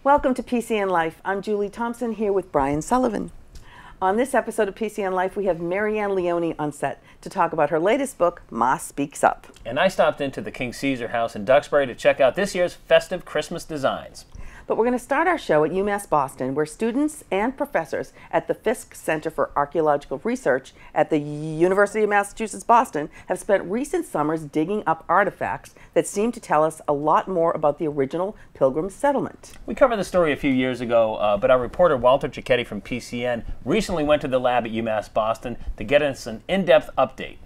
Welcome to PCN Life. I'm Julie Thompson here with Brian Sullivan. On this episode of PCN Life, we have Marianne Leone on set to talk about her latest book, Ma Speaks Up. And I stopped into the King Caesar house in Duxbury to check out this year's festive Christmas designs. But we're going to start our show at UMass Boston, where students and professors at the Fisk Center for Archaeological Research at the University of Massachusetts Boston have spent recent summers digging up artifacts that seem to tell us a lot more about the original Pilgrim settlement. We covered the story a few years ago, but our reporter Walter Cicchetti from PCN recently went to the lab at UMass Boston to get us an in-depth update.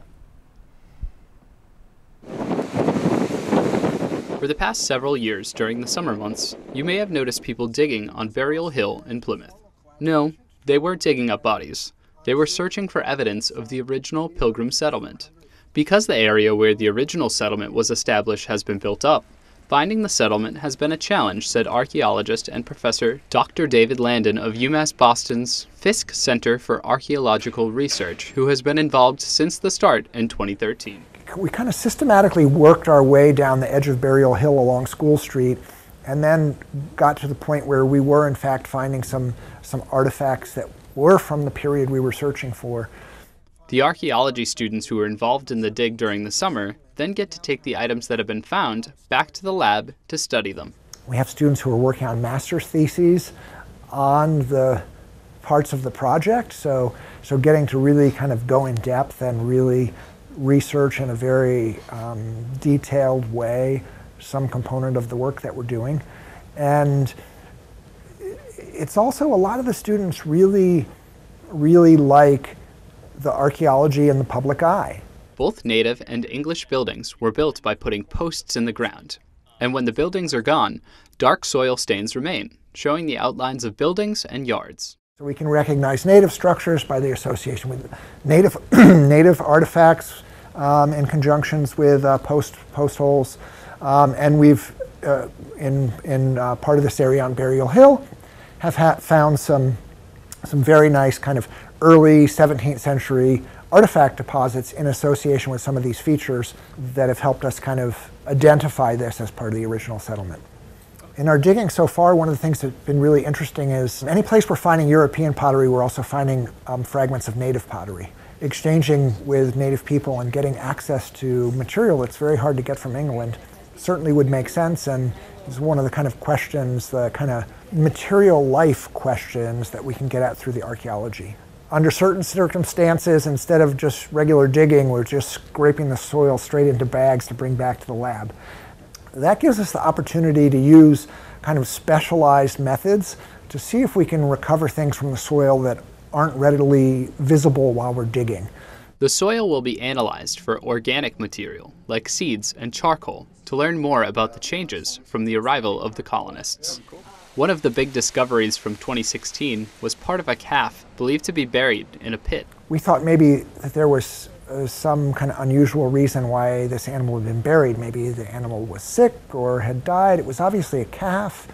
For the past several years during the summer months, you may have noticed people digging on Burial Hill in Plymouth. No, they weren't digging up bodies. They were searching for evidence of the original Pilgrim settlement. Because the area where the original settlement was established has been built up, finding the settlement has been a challenge, said archaeologist and professor Dr. David Landon of UMass Boston's Fisk Center for Archaeological Research, who has been involved since the start in 2013. We kind of systematically worked our way down the edge of Burial Hill along School Street, and then got to the point where we were in fact finding some artifacts that were from the period we were searching for. The archaeology students who were involved in the dig during the summer then get to take the items that have been found back to the lab to study them. We have students who are working on master's theses on the parts of the project, so getting to really kind of go in depth and really research in a very detailed way some component of the work that we're doing. And it's also a lot of the students really like the archaeology in the public eye. Both native and English buildings were built by putting posts in the ground. And when the buildings are gone, dark soil stains remain, showing the outlines of buildings and yards. So we can recognize native structures by the association with native native artifacts in conjunctions with post holes. And we've, in part of this area on Burial Hill, have found some very nice kind of early 17th century artifact deposits in association with some of these features that have helped us kind of identify this as part of the original settlement. In our digging so far, one of the things that's been really interesting is any place we're finding European pottery, we're also finding fragments of native pottery. Exchanging with native people and getting access to material that's very hard to get from England certainly would make sense, and is one of the kind of questions, the kind of material life questions that we can get at through the archaeology. Under certain circumstances, instead of just regular digging, we're just scraping the soil straight into bags to bring back to the lab. That gives us the opportunity to use kind of specialized methods to see if we can recover things from the soil that aren't readily visible while we're digging. The soil will be analyzed for organic material, like seeds and charcoal, to learn more about the changes from the arrival of the colonists. One of the big discoveries from 2016 was part of a calf believed to be buried in a pit. We thought maybe that there was some kind of unusual reason why this animal had been buried. Maybe the animal was sick or had died. It was obviously a calf.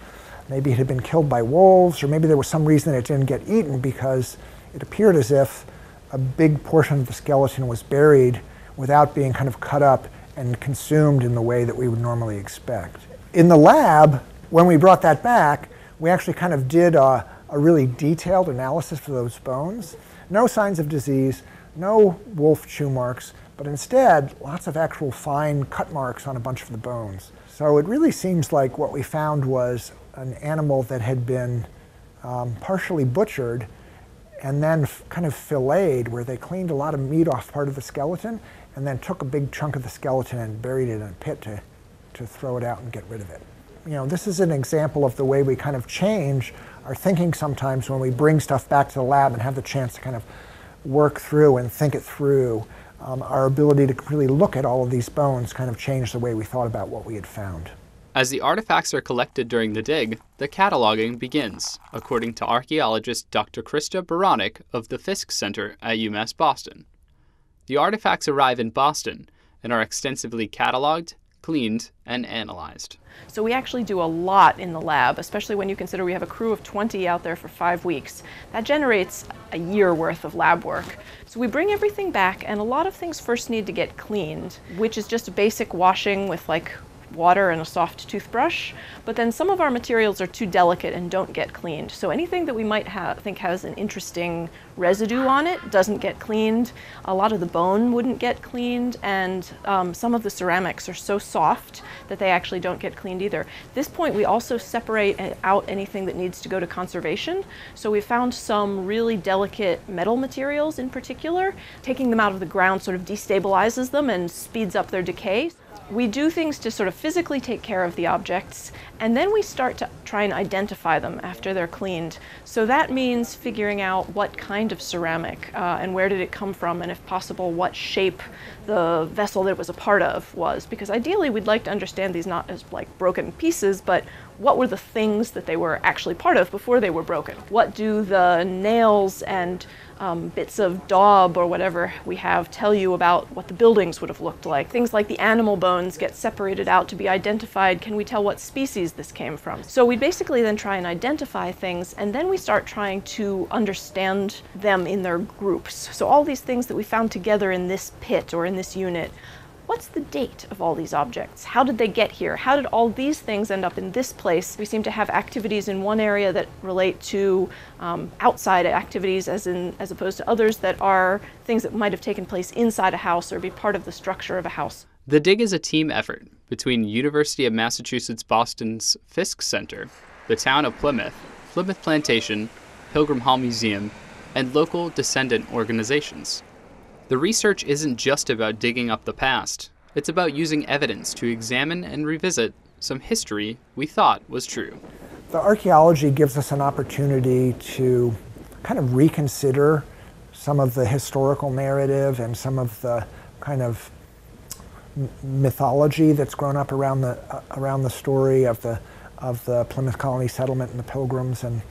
Maybe it had been killed by wolves, or maybe there was some reason it didn't get eaten, because it appeared as if a big portion of the skeleton was buried without being kind of cut up and consumed in the way that we would normally expect. In the lab, when we brought that back, we actually kind of did a really detailed analysis for those bones. No signs of disease, no wolf chew marks, but instead lots of actual fine cut marks on a bunch of the bones. So it really seems like what we found was an animal that had been partially butchered and then kind of filleted, where they cleaned a lot of meat off part of the skeleton and then took a big chunk of the skeleton and buried it in a pit to throw it out and get rid of it. You know, this is an example of the way we kind of change our thinking sometimes when we bring stuff back to the lab and have the chance to kind of work through and think it through. Our ability to really look at all of these bones kind of changed the way we thought about what we had found. As the artifacts are collected during the dig, the cataloging begins, according to archaeologist Dr. Krista Baranek of the Fisk Center at UMass Boston. The artifacts arrive in Boston and are extensively cataloged, cleaned, and analyzed. So we actually do a lot in the lab, especially when you consider we have a crew of 20 out there for 5 weeks. That generates a year worth of lab work. So we bring everything back, and a lot of things first need to get cleaned, which is just a basic washing with like water and a soft toothbrush, but then some of our materials are too delicate and don't get cleaned. So anything that we might think has an interesting residue on it doesn't get cleaned. A lot of the bone wouldn't get cleaned, and some of the ceramics are so soft that they actually don't get cleaned either. At this point, we also separate out anything that needs to go to conservation. So we found some really delicate metal materials in particular. Taking them out of the ground sort of destabilizes them and speeds up their decay. We do things to sort of physically take care of the objects, and then we start to try and identify them after they're cleaned. So that means figuring out what kind of ceramic and where did it come from, and if possible, what shape the vessel that it was a part of was. Because ideally, we'd like to understand these not as like broken pieces, but what were the things that they were actually part of before they were broken? What do the nails and bits of daub or whatever we have tell you about what the buildings would have looked like? Things like the animal bones get separated out to be identified. Can we tell what species this came from? So we basically then try and identify things, and then we start trying to understand them in their groups. So all these things that we found together in this pit or in this unit, what's the date of all these objects? How did they get here? How did all these things end up in this place? We seem to have activities in one area that relate to outside activities as opposed to others that are things that might have taken place inside a house or be part of the structure of a house. The dig is a team effort between University of Massachusetts Boston's Fisk Center, the town of Plymouth, Plymouth Plantation, Pilgrim Hall Museum, and local descendant organizations. The research isn't just about digging up the past. It's about using evidence to examine and revisit some history we thought was true. The archaeology gives us an opportunity to kind of reconsider some of the historical narrative and some of the kind of mythology that's grown up around the story of the Plymouth Colony settlement and the Pilgrims. And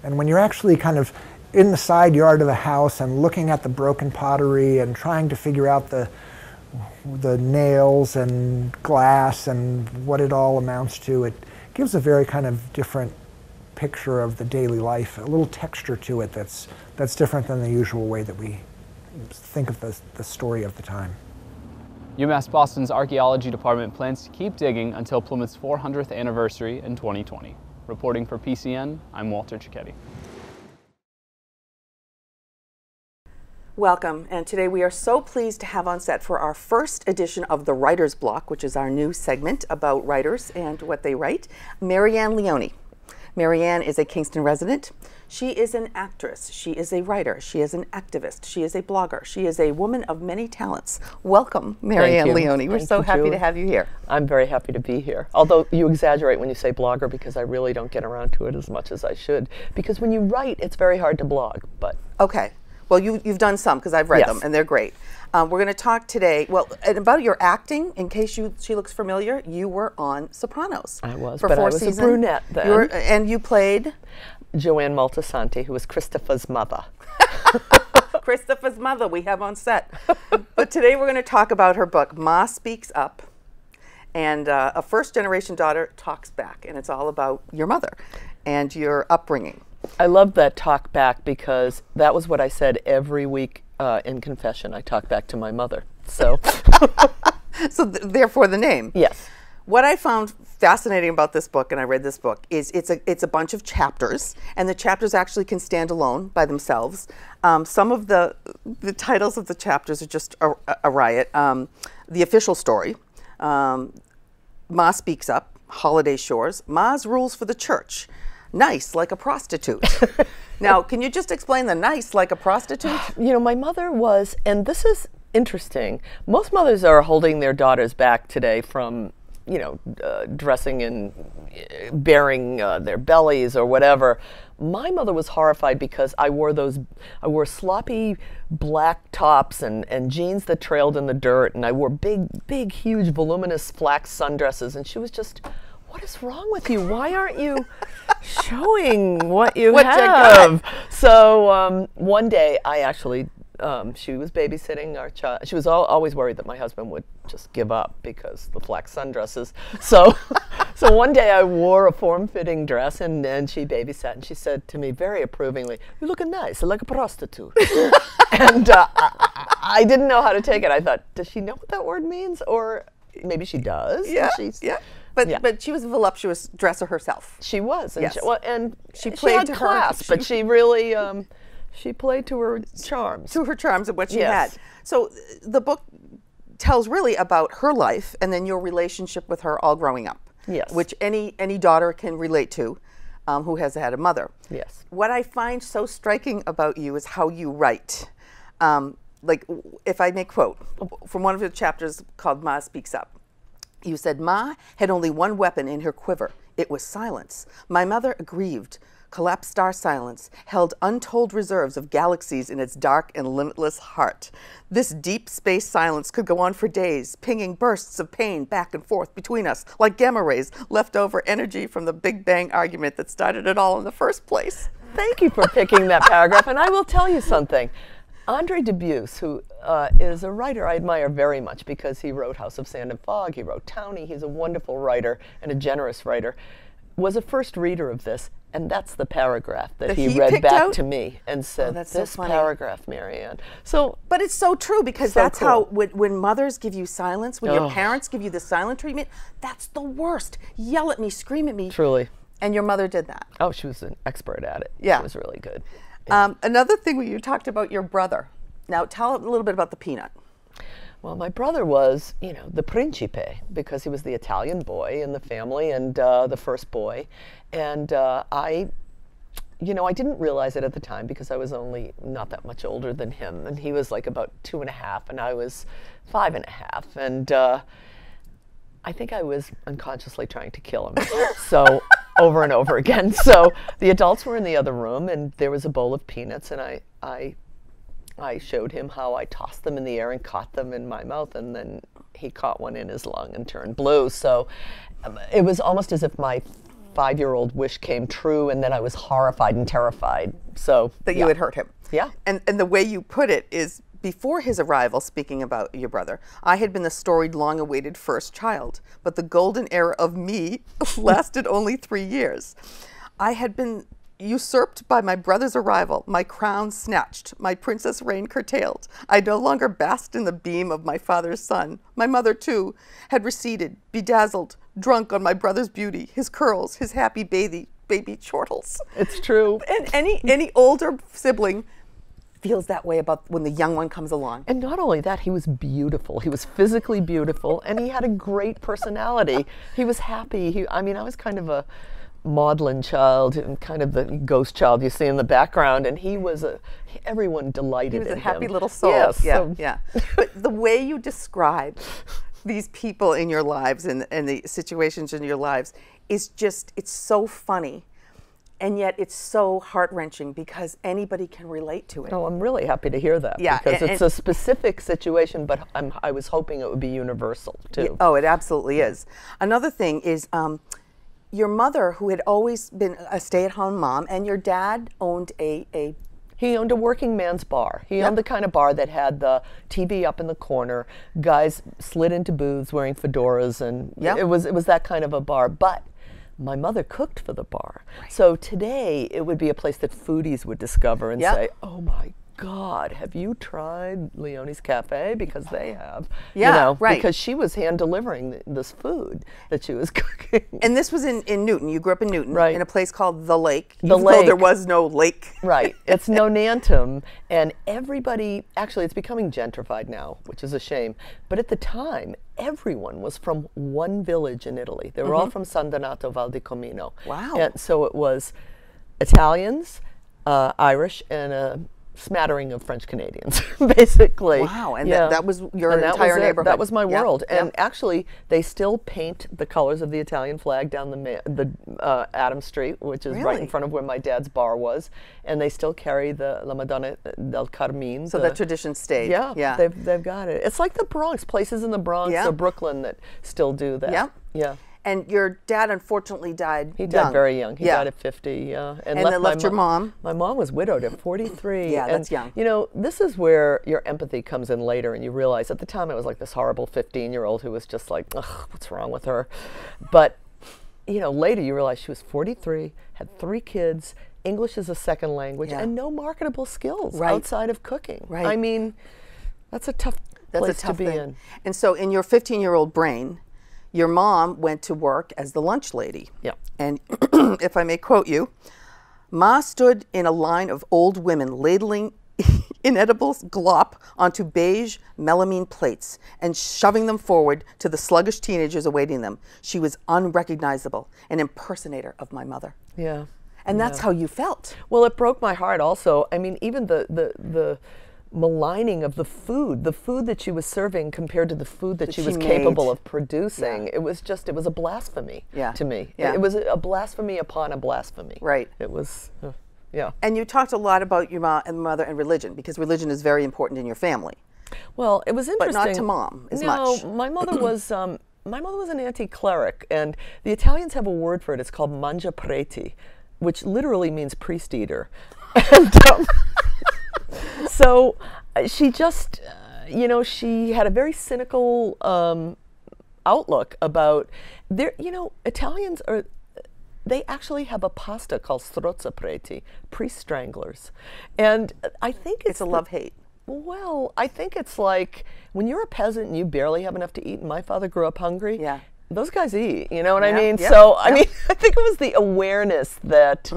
when you're actually kind of in the side yard of a house and looking at the broken pottery and trying to figure out the nails and glass and what it all amounts to, it gives a very kind of different picture of the daily life, a little texture to it that's different than the usual way that we think of the story of the time. UMass Boston's Archeology Department plans to keep digging until Plymouth's 400th anniversary in 2020. Reporting for PCN, I'm Walter Cicchetti. Welcome, and today we are so pleased to have on set for our first edition of the Writer's Block, which is our new segment about writers and what they write, Marianne Leone. Marianne is a Kingston resident. She is an actress, she is a writer, she is an activist, she is a blogger, she is a woman of many talents. Welcome, Marianne Leone. We're so happy to have you here. I'm very happy to be here. Although you exaggerate when you say blogger, because I really don't get around to it as much as I should. Because when you write, it's very hard to blog. But okay. Well, you've done some, because I've read them, and they're great. We're going to talk today, well, about your acting. In case she looks familiar, you were on Sopranos. I was, for but 4 I was seasons. a brunette then. And you played? Joanne Moltisanti, who was Christopher's mother. Christopher's mother we have on set. But today we're going to talk about her book, Ma Speaks Up, and a first-generation daughter talks back, and it's all about your mother and your upbringing. I love that talk back, because that was what I said every week in confession. I talk back to my mother. So, Therefore the name. Yes. What I found fascinating about this book, and I read this book, is it's a bunch of chapters, and the chapters actually can stand alone by themselves. Some of the titles of the chapters are just a riot. The Official Story, Ma Speaks Up, Holiday Shores, Ma's Rules for the Church, Nice Like a Prostitute. Now, can you just explain the nice like a prostitute? You know, my mother was, and this is interesting, most mothers are holding their daughters back today from, you know, dressing and bearing their bellies or whatever. My mother was horrified because I wore sloppy black tops and jeans that trailed in the dirt, and I wore big, huge, voluminous flax sundresses, and she was just, what is wrong with you? Why aren't you showing what you have? So one day I actually, she was babysitting our child. She was always worried that my husband would just give up because the flax sundresses. So one day I wore a form-fitting dress, and then she babysat, and she said to me very approvingly, "You're looking nice, like a prostitute." And I didn't know how to take it. I thought, does she know what that word means? Or maybe she does. Yeah, She's, yeah. But she was a voluptuous dresser herself. She was. And Yes. she played had to her- class, but she really, she played to her charms. To her charms and what she Yes. had. So the book tells really about her life and then your relationship with her all growing up. Yes. Which any daughter can relate to who has had a mother. Yes. What I find so striking about you is how you write. Like, if I may quote from one of your chapters called Ma Speaks Up. You said, Ma had only one weapon in her quiver. It was silence. My mother, aggrieved, collapsed star silence, held untold reserves of galaxies in its dark and limitless heart. This deep space silence could go on for days, pinging bursts of pain back and forth between us, like gamma rays, leftover energy from the Big Bang argument that started it all in the first place. Thank you for picking that paragraph. And I will tell you something. Andre Dubus, who is a writer I admire very much because he wrote House of Sand and Fog, he wrote Townie, he's a wonderful writer and a generous writer, was a first reader of this, and that's the paragraph that he read picked back out? to me and said, that's so this funny. paragraph, Marianne. So, But it's so true because So that's how, cool. when mothers give you silence, when your Oh. parents give you the silent treatment, that's the worst. Yell at me, scream at me. truly. And your mother did that. Oh, she was an expert at it. Yeah. She was really good. Another thing when you talked about your brother. Now tell a little bit about the peanut. Well, my brother was, the principe because he was the Italian boy in the family and the first boy. And I didn't realize it at the time because I was only not that much older than him. And he was like about 2.5 and I was 5.5. And I think I was unconsciously trying to kill him. So over and over again. So the adults were in the other room and there was a bowl of peanuts and I showed him how I tossed them in the air and caught them in my mouth, and then he caught one in his lung and turned blue. So it was almost as if my 5-year-old wish came true, and then I was horrified and terrified. So That you had hurt him. Yeah. And the way you put it is, before his arrival, speaking about your brother, I had been the storied, long-awaited first child, but the golden era of me lasted only 3 years. I had been usurped by my brother's arrival, my crown snatched, my princess reign curtailed. I no longer basked in the beam of my father's sun. My mother, too, had receded, bedazzled, drunk on my brother's beauty, his curls, his happy baby chortles. It's true. And any older sibling feels that way about when the young one comes along. And not only that, he was beautiful. He was physically beautiful, and he had a great personality. He was happy. I was kind of a maudlin child and kind of the ghost child you see in the background, and he was everyone delighted in him. He was a happy little soul. Yes, yeah, so- yeah. But the way you describe these people in your lives and the situations in your lives is just, it's so funny. And yet it's so heart-wrenching because anybody can relate to it. Oh, I'm really happy to hear that. Yeah, because and- it's a specific situation, but I was hoping it would be universal too. Oh, it absolutely is. Another thing is your mother, who had always been a stay-at-home mom, and your dad owned He owned a working man's bar. He owned the kind of bar that had the TV up in the corner. Guys slid into booths wearing fedoras, and Yep. it was that kind of a bar. But my mother cooked for the bar. Right. So today it would be a place that foodies would discover and say, "Oh my God, have you tried Leone's Cafe?" Because they have. Yeah, right. Because she was hand delivering this food that she was cooking. And this was in Newton. You grew up in Newton, Right. in a place called The Lake. The even though Lake. there was no lake. Right. It's Nonantum, and everybody, actually it's becoming gentrified now, which is a shame, but at the time, everyone was from one village in Italy. They were all from San Donato Val di Comino. Wow. And so it was Italians, Irish, and a smattering of French Canadians, basically. Wow, and that was your And that entire was it. neighborhood. That was my Yep, world. yep. And actually, they still paint the colors of the Italian flag down the Adam Street, which is right Really? in front of where my dad's bar was. And they still carry the La Madonna del Carmine. So that tradition stayed. Yeah, Yeah. they've got it. It's like the Bronx, places in the Bronx Yeah. or Brooklyn that still do that. Yep. Yeah. And your dad unfortunately died He young. died very young. He Yeah. died at 50, yeah. And then left your mom. My mom was widowed at 43. Yeah, and, that's young. This is where your empathy comes in later, and you realize at the time I was like this horrible 15-year-old who was just like, ugh, what's wrong with her? But, later you realize she was 43, had 3 kids, English is a second language, Yeah. and no marketable skills Right. outside of cooking. Right. I mean, that's a tough place to be in. And so in your 15-year-old brain, your mom went to work as the lunch lady. Yeah. And if I may quote you, Ma stood in a line of old women ladling inedible glop onto beige melamine plates and shoving them forward to the sluggish teenagers awaiting them. She was unrecognizable, an impersonator of my mother. Yeah. And that's how you felt. Well, it broke my heart also. I mean, even the maligning of the food that she was serving compared to the food that she was capable of producing. It was a blasphemy to me. It was a blasphemy upon a blasphemy. Right. It was, yeah. And you talked a lot about your mother and religion, because religion is very important in your family. Well, it was interesting. But not to Mom as much. No, my mother was an anti-cleric, and the Italians have a word for it. It's called mangia preti, which literally means priest eater. And, so she just, she had a very cynical outlook about Italians they actually have a pasta called strozza preti, priest stranglers. And I think it's a love-hate. Well, I think it's like when you're a peasant and you barely have enough to eat, and my father grew up hungry. Yeah. Those guys eat, you know what I mean? Yeah. So, I mean, I think it was the awareness that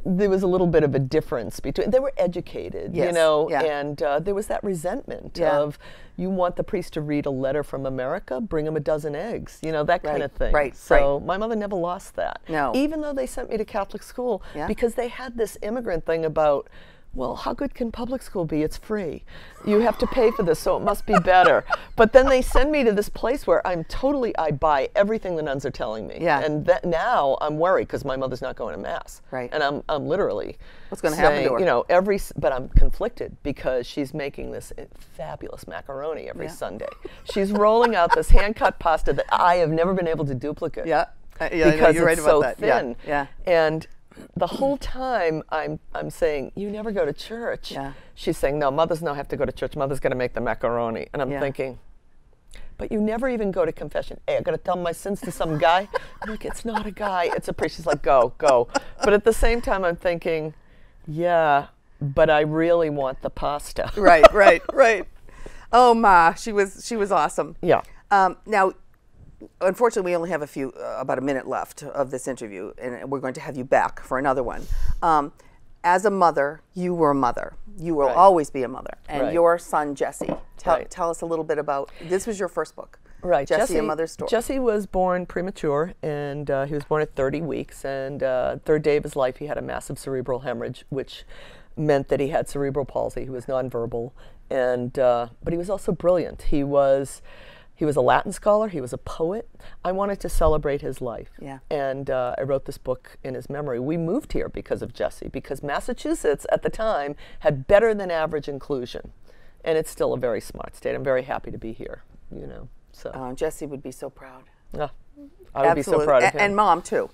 there was a little bit of a difference between, they were educated, and there was that resentment of, you want the priest to read a letter from America, bring him a dozen eggs, that kind of thing. Right. So my mother never lost that. No. Even though they sent me to Catholic school, because they had this immigrant thing about, well, how good can public school be? It's free. You have to pay for this, so it must be better. But then they send me to this place where I buy everything the nuns are telling me. Yeah. And now I'm worried because my mother's not going to Mass. Right. And I'm literally what's going to happen to her? But I'm conflicted because she's making this fabulous macaroni every Sunday. She's rolling out this hand-cut pasta that I have never been able to duplicate. Because you're right it's about so that. thin. Yeah. And the whole time I'm saying, you never go to church. Yeah. She's saying, no, Mother's not have to go to church. Mother's going to make the macaroni. And I'm thinking, but you never even go to confession. Hey, I got to tell my sins to some guy. I'm like, it's not a guy. It's a priest. She's like, go. But at the same time, I'm thinking, yeah, but I really want the pasta. Right. Oh, Ma, she was awesome. Yeah. Now, unfortunately, we only have about a minute left of this interview, and we're going to have you back for another one. As a mother, you were a mother. You will always be a mother. And your son, Jesse, tell us a little bit about, this was your first book. Right. Jesse, A Mother's Story. Jesse was born premature, and he was born at 30 weeks, and third day of his life, he had a massive cerebral hemorrhage, which meant that he had cerebral palsy. He was nonverbal, and but he was also brilliant. He was a Latin scholar. He was a poet. I wanted to celebrate his life. Yeah. And I wrote this book in his memory. We moved here because of Jesse, because Massachusetts at the time had better than average inclusion. And it's still a very smart state. I'm very happy to be here, So. Jesse would be so proud. Yeah. I would be so proud of him. And Mom, too.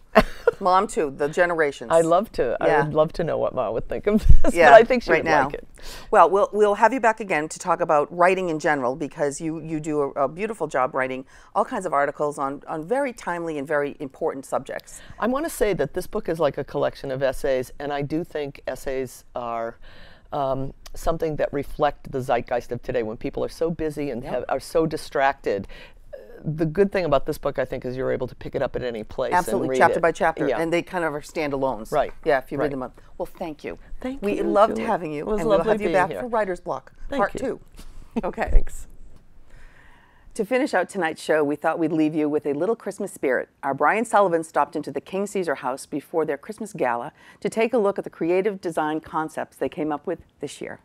Mom, too, the generations. I'd love to. Yeah. I would love to know what Mom would think of this, but I think she would like it. Well, we'll have you back again to talk about writing in general, because you do a beautiful job writing all kinds of articles on very timely and very important subjects. I want to say that this book is like a collection of essays, and I do think essays are something that reflect the zeitgeist of today when people are so busy and are so distracted. The good thing about this book, I think, is you're able to pick it up at any place. Absolutely, and read chapter it. by chapter, and they kind of are standalones. Right. Yeah, if you read them up. Well, thank you. Thank you. We loved having you, and we'll have you back for Writer's Block, Part 2. Okay. Thanks. To finish out tonight's show, we thought we'd leave you with a little Christmas spirit. Our Brian Sullivan stopped into the King Caesar House before their Christmas gala to take a look at the creative design concepts they came up with this year.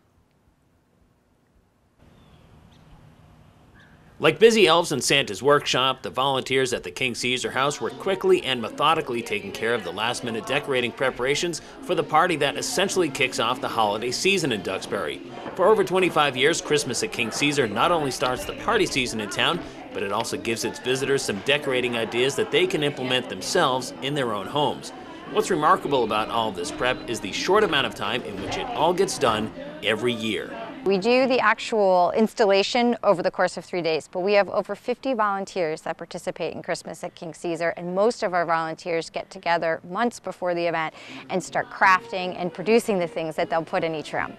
Like busy elves in Santa's workshop, the volunteers at the King Caesar House were quickly and methodically taking care of the last-minute decorating preparations for the party that essentially kicks off the holiday season in Duxbury. For over 25 years, Christmas at King Caesar not only starts the party season in town, but it also gives its visitors some decorating ideas that they can implement themselves in their own homes. What's remarkable about all of this prep is the short amount of time in which it all gets done every year. We do the actual installation over the course of 3 days, but we have over 50 volunteers that participate in Christmas at King Caesar, and most of our volunteers get together months before the event and start crafting and producing the things that they'll put in each room.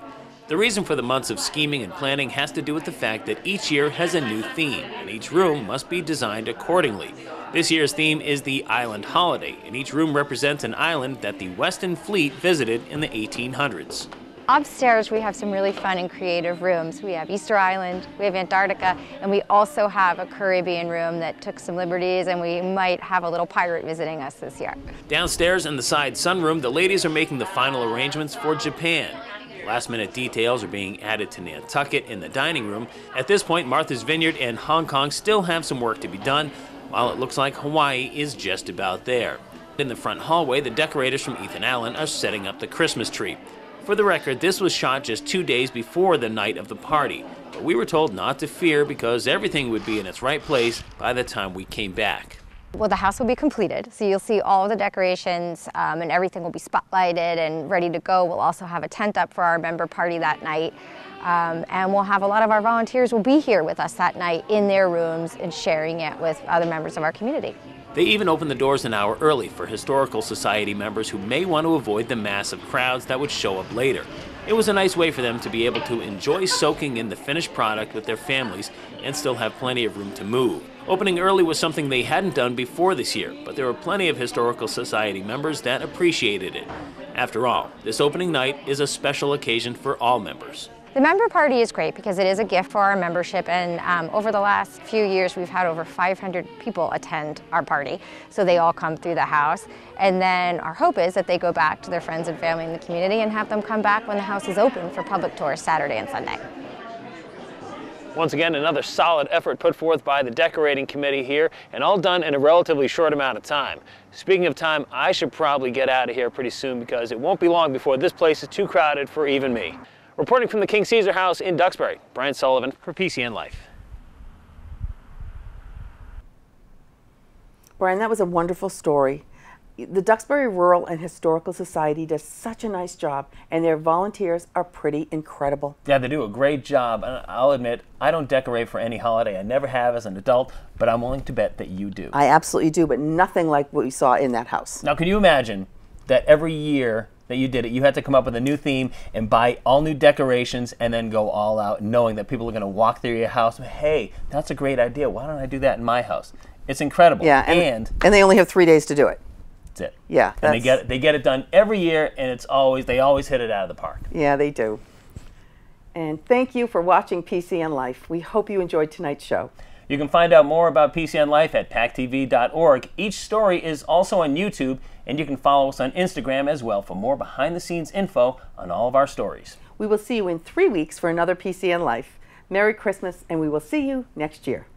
The reason for the months of scheming and planning has to do with the fact that each year has a new theme, and each room must be designed accordingly. This year's theme is the Island Holiday, and each room represents an island that the Western Fleet visited in the 1800s. Upstairs, we have some really fun and creative rooms. We have Easter Island, we have Antarctica, and we also have a Caribbean room that took some liberties, and we might have a little pirate visiting us this year. Downstairs in the side sunroom, the ladies are making the final arrangements for Japan. Last-minute details are being added to Nantucket in the dining room. At this point, Martha's Vineyard and Hong Kong still have some work to be done, while it looks like Hawaii is just about there. In the front hallway, the decorators from Ethan Allen are setting up the Christmas tree. For the record, this was shot just 2 days before the night of the party, but we were told not to fear because everything would be in its right place by the time we came back. Well, the house will be completed, so you'll see all of the decorations and everything will be spotlighted and ready to go. We'll also have a tent up for our member party that night, and we'll have a lot of our volunteers will be here with us that night in their rooms and sharing it with other members of our community. They even opened the doors an hour early for Historical Society members who may want to avoid the massive crowds that would show up later. It was a nice way for them to be able to enjoy soaking in the finished product with their families and still have plenty of room to move. Opening early was something they hadn't done before this year, but there were plenty of Historical Society members that appreciated it. After all, this opening night is a special occasion for all members. The member party is great because it is a gift for our membership, and over the last few years we've had over 500 people attend our party, so they all come through the house, and then our hope is that they go back to their friends and family in the community and have them come back when the house is open for public tours Saturday and Sunday. Once again, another solid effort put forth by the decorating committee here, and all done in a relatively short amount of time. Speaking of time, I should probably get out of here pretty soon because it won't be long before this place is too crowded for even me. Reporting from the King Caesar House in Duxbury, Brian Sullivan for PCN Life. Brian, that was a wonderful story. The Duxbury Rural and Historical Society does such a nice job, and their volunteers are pretty incredible. Yeah, they do a great job. And I'll admit, I don't decorate for any holiday. I never have as an adult, but I'm willing to bet that you do. I absolutely do, but nothing like what we saw in that house. Now, can you imagine that every year that you did it, you had to come up with a new theme and buy all new decorations and then go all out knowing that people are going to walk through your house. Hey, that's a great idea. Why don't I do that in my house? It's incredible. Yeah, and they only have 3 days to do it. That's it. Yeah. And they get it done every year, and they always hit it out of the park. Yeah, they do. And thank you for watching PCN Life. We hope you enjoyed tonight's show. You can find out more about PCN Life at PACTV.org. Each story is also on YouTube, and you can follow us on Instagram as well for more behind-the-scenes info on all of our stories. We will see you in 3 weeks for another PCN Life. Merry Christmas, and we will see you next year.